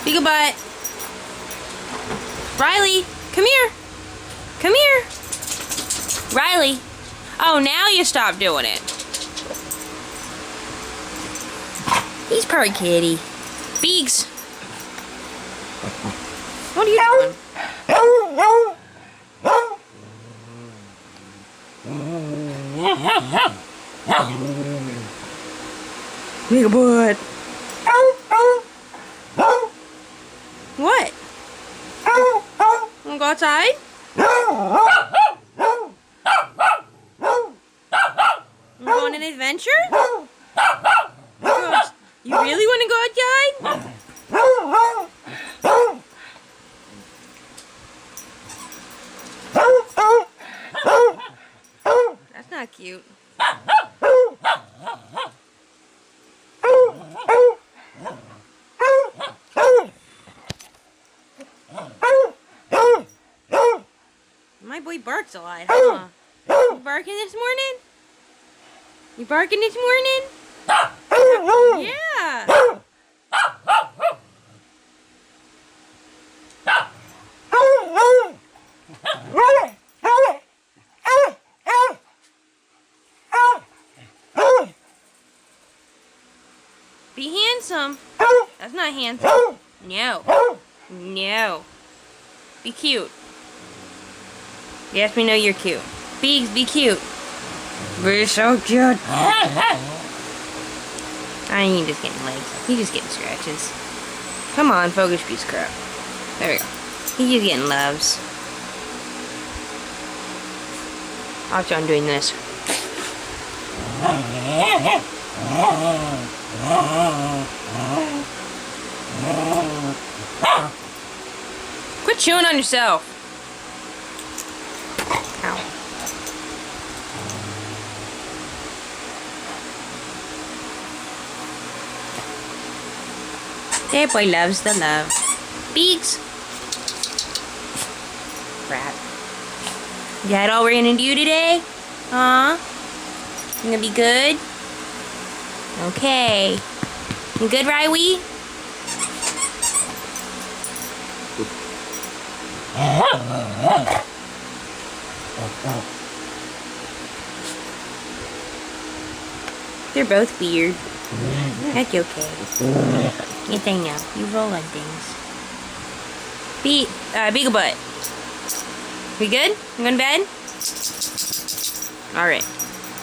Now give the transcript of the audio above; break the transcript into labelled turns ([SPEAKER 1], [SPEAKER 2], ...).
[SPEAKER 1] Beaglebutt. Riley, come here. Come here. Riley. Oh, now you stop doing it. He's purry kitty. Beegs. What are you doing? Beaglebutt. What? Wanna go outside? You go on an adventure? You really want to go outside? That's not cute. My boy barks a lot, huh? You barking this morning? You barking this morning? Yeah. Be handsome. That's not handsome. No. No. Be cute. Yes, we know you're cute. Beegs, be cute. We're so cute. I ain't just getting legs. He's just getting scratches. Come on, focus, piece of crap. There we go. He's just getting loves. I'll show him doing this. Quit chewing on yourself. Ow. That boy loves the love. Beegs. Crap. Is that all we're gonna do today? Huh? You gonna be good? Okay. You good, Riley? They're both weird. That's okay. Yes, I know. You roll on things. Beaglebutt. We good? You going to bed? Alright.